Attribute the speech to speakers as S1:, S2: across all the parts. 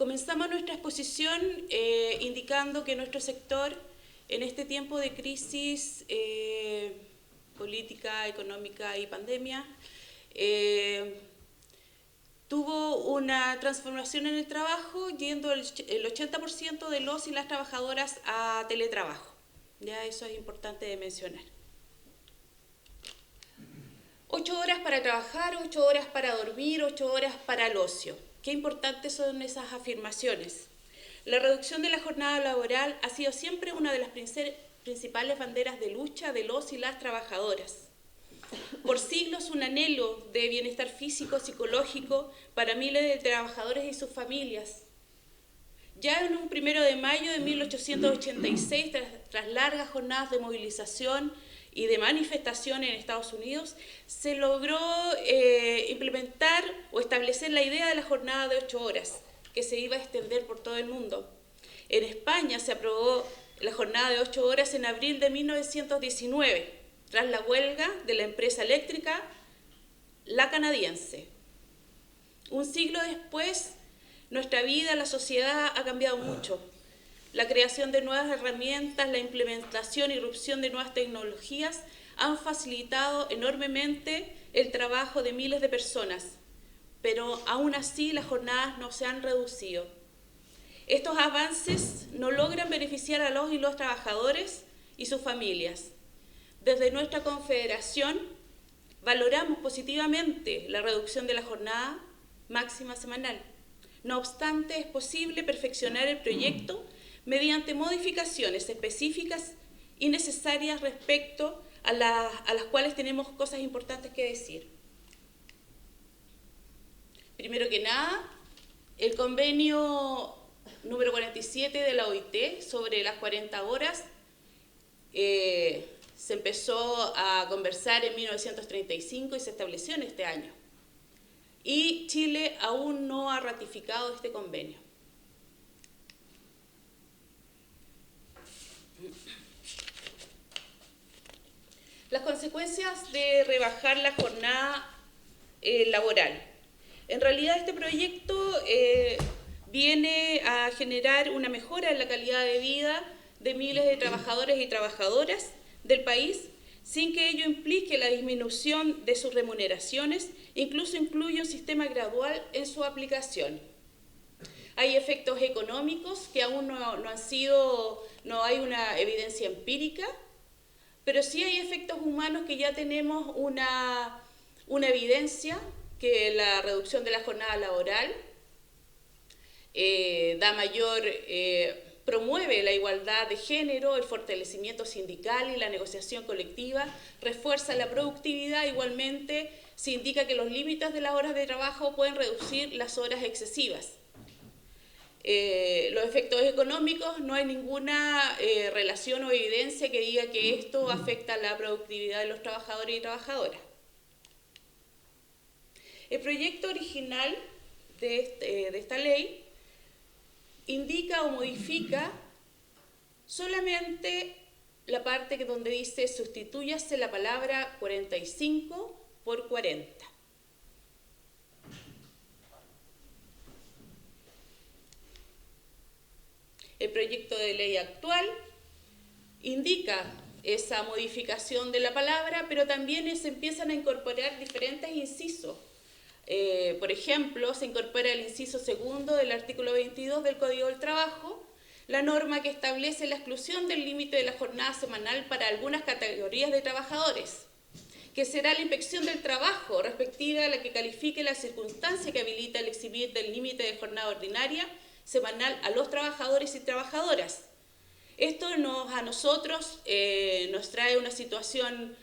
S1: Comenzamos nuestra exposición indicando que nuestro sector, en este tiempo de crisis política, económica y pandemia, tuvo una transformación en el trabajo, yendo el 80% de los y las trabajadoras a teletrabajo. Ya eso es importante de mencionar. 8 horas para trabajar, 8 horas para dormir, 8 horas para el ocio. Qué importantes son esas afirmaciones. La reducción de la jornada laboral ha sido siempre una de las principales banderas de lucha de los y las trabajadoras. Por siglos un anhelo de bienestar físico, psicológico para miles de trabajadores y sus familias. Ya en un 1 de mayo de 1886, tras largas jornadas de movilización y de manifestación en Estados Unidos, se logró implementar o establecer la idea de la jornada de 8 horas, que se iba a extender por todo el mundo. En España se aprobó la jornada de 8 horas en abril de 1919, tras la huelga de la empresa eléctrica, la canadiense. Un siglo después, nuestra vida, la sociedad ha cambiado mucho. La creación de nuevas herramientas, la implementación y irrupción de nuevas tecnologías han facilitado enormemente el trabajo de miles de personas, pero aún así las jornadas no se han reducido. Estos avances no logran beneficiar a los y los trabajadores y sus familias. Desde nuestra confederación valoramos positivamente la reducción de la jornada máxima semanal. No obstante, es posible perfeccionar el proyecto mediante modificaciones específicas y necesarias respecto a las cuales tenemos cosas importantes que decir. Primero que nada, el convenio número 47 de la OIT sobre las 40 horas se empezó a conversar en 1935 y se estableció en este año. Y Chile aún no ha ratificado este convenio. Las consecuencias de rebajar la jornada laboral. En realidad este proyecto viene a generar una mejora en la calidad de vida de miles de trabajadores y trabajadoras del país, sin que ello implique la disminución de sus remuneraciones, incluso incluye un sistema gradual en su aplicación. Hay efectos económicos que aún no hay una evidencia empírica, pero sí hay efectos humanos que ya tenemos una evidencia, que la reducción de la jornada laboral promueve la igualdad de género, el fortalecimiento sindical y la negociación colectiva, refuerza la productividad, igualmente se indica que los límites de las horas de trabajo pueden reducir las horas excesivas. Los efectos económicos, no hay ninguna relación o evidencia que diga que esto afecta la productividad de los trabajadores y trabajadoras. El proyecto original de esta ley indica o modifica solamente la parte donde dice sustitúyase la palabra 45 por 40. El proyecto de ley actual indica esa modificación de la palabra, pero también se empiezan a incorporar diferentes incisos. Por ejemplo, se incorpora el inciso segundo del artículo 22 del Código del Trabajo, la norma que establece la exclusión del límite de la jornada semanal para algunas categorías de trabajadores, que será la inspección del trabajo respectiva a la que califique la circunstancia que habilita el exhibir del límite de jornada ordinaria semanal a los trabajadores y trabajadoras. Esto a nosotros nos trae una situación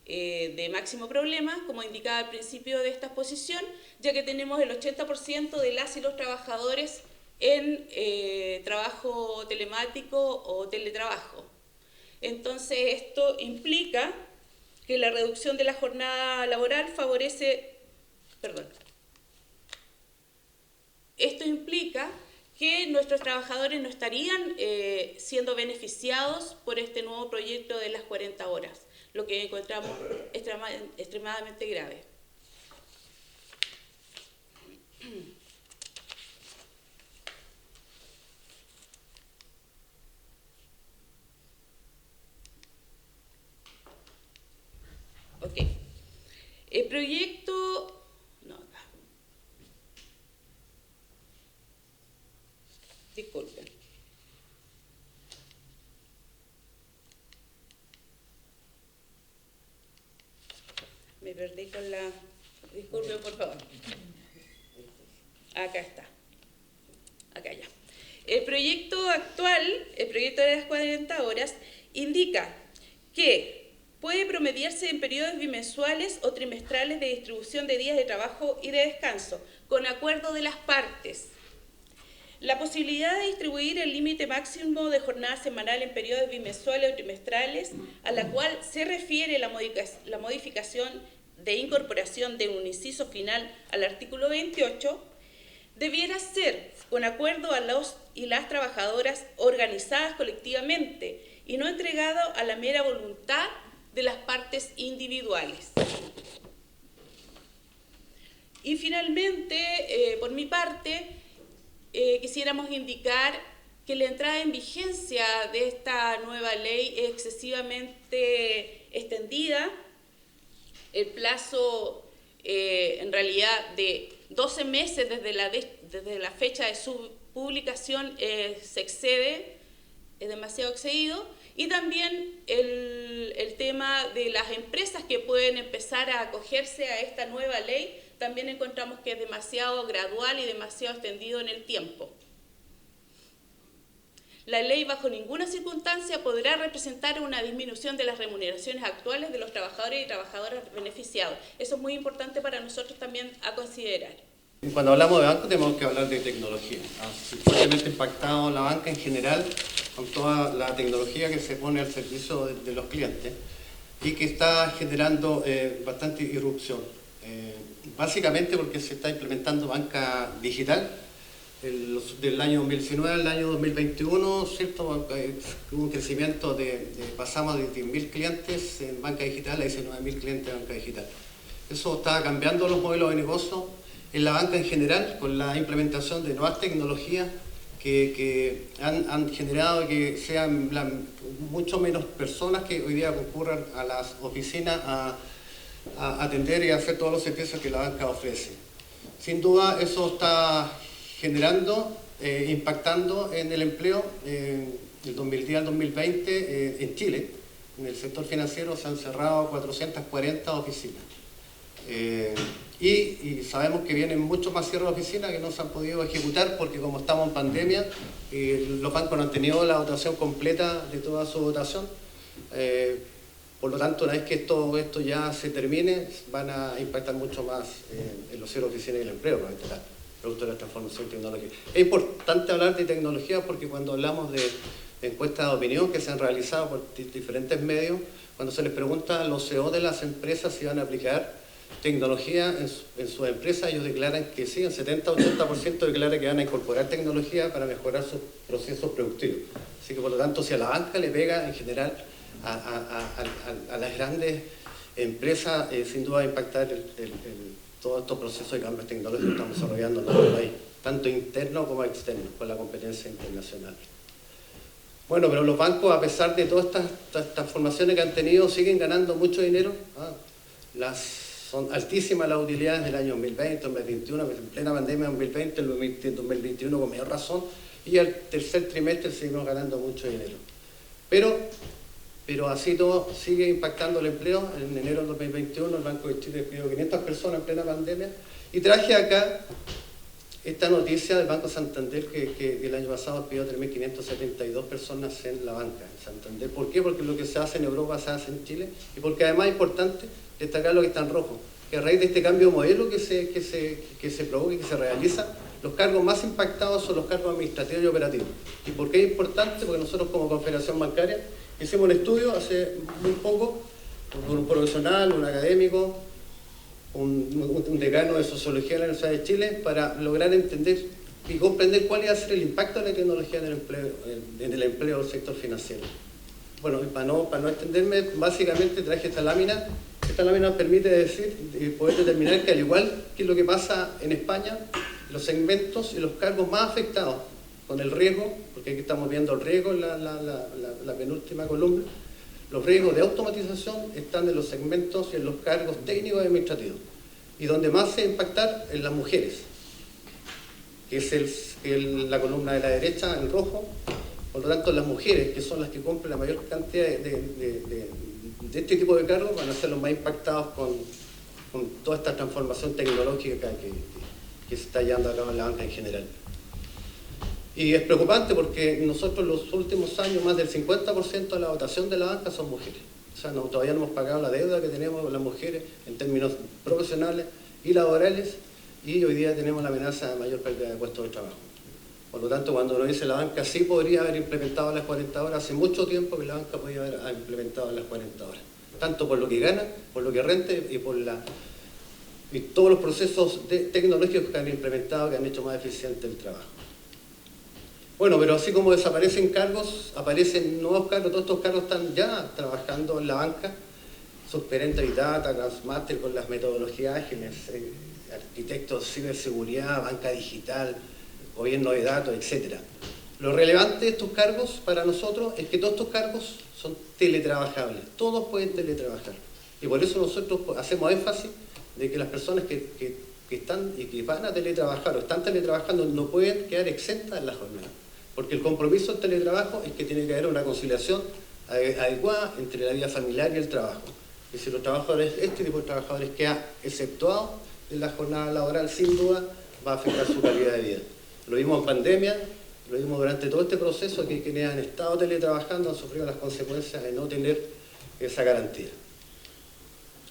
S1: de máximo problema, como indicaba al principio de esta exposición, ya que tenemos el 80% de las y los trabajadores en trabajo telemático o teletrabajo. Entonces esto implica que la reducción de la jornada laboral Esto implica que nuestros trabajadores no estarían siendo beneficiados por este nuevo proyecto de las 40 horas, lo que encontramos extremadamente grave. El proyecto... No, acá. Disculpen. Me perdí con la... Disculpen, por favor. Acá está. Acá ya. El proyecto actual, el proyecto de las 40 horas, indica que puede promediarse en periodos bimensuales o trimestrales de distribución de días de trabajo y de descanso, con acuerdo de las partes. La posibilidad de distribuir el límite máximo de jornada semanal en periodos bimensuales o trimestrales, a la cual se refiere la modificación de incorporación de un inciso final al artículo 28, debiera ser con acuerdo a los y las trabajadoras organizadas colectivamente y no entregado a la mera voluntad de las partes individuales. Y finalmente, por mi parte, quisiéramos indicar que la entrada en vigencia de esta nueva ley es excesivamente extendida. El plazo, en realidad, de 12 meses desde la fecha de su publicación se excede, es demasiado excedido. Y también el tema de las empresas que pueden empezar a acogerse a esta nueva ley, también encontramos que es demasiado gradual y demasiado extendido en el tiempo. La ley bajo ninguna circunstancia podrá representar una disminución de las remuneraciones actuales de los trabajadores y trabajadoras beneficiados. Eso es muy importante para nosotros también a considerar.
S2: Cuando hablamos de banco tenemos que hablar de tecnología. Fuertemente impactado la banca en general con toda la tecnología que se pone al servicio de los clientes y que está generando bastante irrupción. Básicamente porque se está implementando banca digital. Del año 2019 al año 2021, ¿cierto? Hubo un crecimiento pasamos de 10.000 clientes en banca digital a 19.000 clientes en banca digital. Eso está cambiando los modelos de negocio en la banca en general, con la implementación de nuevas tecnologías que han generado que sean mucho menos personas que hoy día concurran a las oficinas a atender y a hacer todos los servicios que la banca ofrece. Sin duda eso está generando, impactando en el empleo. Del 2010 al 2020 en Chile, en el sector financiero se han cerrado 440 oficinas. Y sabemos que vienen muchos más cierres de oficinas que no se han podido ejecutar porque como estamos en pandemia, los bancos no han tenido la dotación completa de toda su dotación. Por lo tanto, una vez que todo esto ya se termine, van a impactar mucho más en los cierres de oficinas y el empleo, producto de la transformación tecnológica. Es importante hablar de tecnología porque cuando hablamos de encuestas de opinión que se han realizado por diferentes medios, cuando se les pregunta a los CEO de las empresas si van a aplicar tecnología en sus empresas, ellos declaran que sí, el 70-80% declara que van a incorporar tecnología para mejorar sus procesos productivos. Así que por lo tanto, si a la banca le pega en general a las grandes empresas, sin duda va a impactar todos estos procesos de cambios tecnológicos que estamos desarrollando en nuestro país, tanto interno como externo, con la competencia internacional. Bueno, pero los bancos, a pesar de todas estas transformaciones que han tenido, siguen ganando mucho dinero. Son altísimas las utilidades del año 2020, 2021, en plena pandemia 2020, en 2021 con mayor razón, y al tercer trimestre seguimos ganando mucho dinero. Pero así todo sigue impactando el empleo. En enero del 2021 el Banco de Chile despidió 500 personas en plena pandemia y traje acá esta noticia del Banco Santander que el año pasado despidió 3.572 personas en la banca en Santander. ¿Por qué? Porque lo que se hace en Europa se hace en Chile y porque además es importante destacar lo que está en rojo, que a raíz de este cambio de modelo que se provoca y que se realiza, los cargos más impactados son los cargos administrativos y operativos. ¿Y por qué es importante? Porque nosotros como Confederación Bancaria hicimos un estudio hace muy poco, con un profesional, un académico, un decano de Sociología de la Universidad de Chile, para lograr entender y comprender cuál iba a ser el impacto de la tecnología en el empleo del sector financiero. Bueno, para no extenderme, básicamente traje esta lámina. Esta lámina nos permite decir y poder determinar que al igual que lo que pasa en España, los segmentos y los cargos más afectados con el riesgo, porque aquí estamos viendo el riesgo en la penúltima columna, Los riesgos de automatización están en los segmentos y en los cargos técnicos y administrativos. Y donde más se va a impactar en las mujeres, que es la columna de la derecha en rojo. Por lo tanto, las mujeres, que son las que cumplen la mayor cantidad de este tipo de cargos, van a ser los más impactados con toda esta transformación tecnológica que se está llevando a cabo en la banca en general. Y es preocupante porque nosotros en los últimos años más del 50% de la dotación de la banca son mujeres. O sea, todavía no hemos pagado la deuda que tenemos con las mujeres en términos profesionales y laborales, y hoy día tenemos la amenaza de mayor pérdida de puestos de trabajo. Por lo tanto, cuando uno dice la banca sí podría haber implementado las 40 horas, hace mucho tiempo que la banca podía haber implementado las 40 horas. Tanto por lo que gana, por lo que rente y todos los procesos tecnológicos que han implementado, que han hecho más eficiente el trabajo. Bueno, pero así como desaparecen cargos, aparecen nuevos cargos. Todos estos cargos están ya trabajando en la banca. Subgerente y data, Grandmaster con las metodologías ágiles, arquitectos, ciberseguridad, banca digital, gobierno de datos, etc. Lo relevante de estos cargos para nosotros es que todos estos cargos son teletrabajables, todos pueden teletrabajar. Y por eso nosotros hacemos énfasis de que las personas que están y que van a teletrabajar o están teletrabajando no pueden quedar exentas en la jornada. Porque el compromiso del teletrabajo es que tiene que haber una conciliación adecuada entre la vida familiar y el trabajo. Y si los trabajadores, este tipo de trabajadores queda exceptuado de la jornada laboral, sin duda va a afectar su calidad de vida. Lo vimos en pandemia, lo vimos durante todo este proceso, que quienes han estado teletrabajando han sufrido las consecuencias de no tener esa garantía.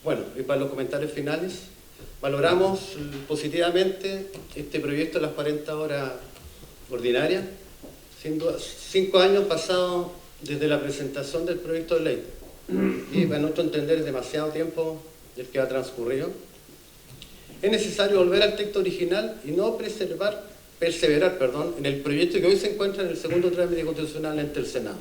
S2: Bueno, y para los comentarios finales, valoramos positivamente este proyecto de las 40 horas ordinarias. Sin duda, 5 años pasados desde la presentación del proyecto de ley, y para nuestro entender es demasiado tiempo el que ha transcurrido. Es necesario volver al texto original y no perseverar en el proyecto que hoy se encuentra en el segundo trámite constitucional ante el Senado.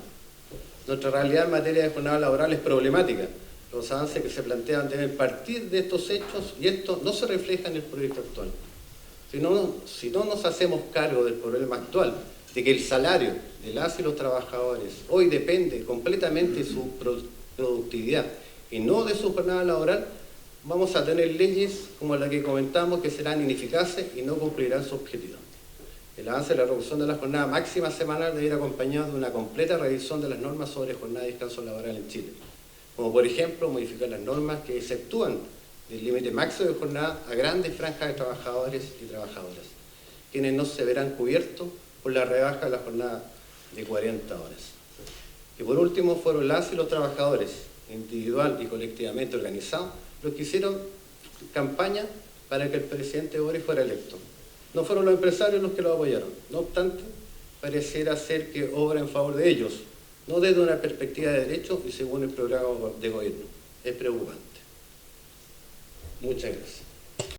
S2: Nuestra realidad en materia de jornada laboral es problemática. Los avances que se plantean deben partir de estos hechos, y esto no se refleja en el proyecto actual. Si no nos hacemos cargo del problema actual, de que el salario de las y los trabajadores hoy depende completamente de su productividad y no de su jornada laboral, vamos a tener leyes como la que comentamos que serán ineficaces y no cumplirán su objetivo. El avance de la reducción de la jornada máxima semanal debe ir acompañado de una completa revisión de las normas sobre jornada y descanso laboral en Chile, como por ejemplo modificar las normas que exceptúan del límite máximo de jornada a grandes franjas de trabajadores y trabajadoras, quienes no se verán cubiertos por la rebaja de la jornada de 40 horas. Y por último, fueron las y los trabajadores, individual y colectivamente organizados, los que hicieron campaña para que el presidente Boric fuera electo. No fueron los empresarios los que lo apoyaron. No obstante, pareciera ser que obra en favor de ellos, no desde una perspectiva de derecho y según el programa de gobierno. Es preocupante. Muchas gracias.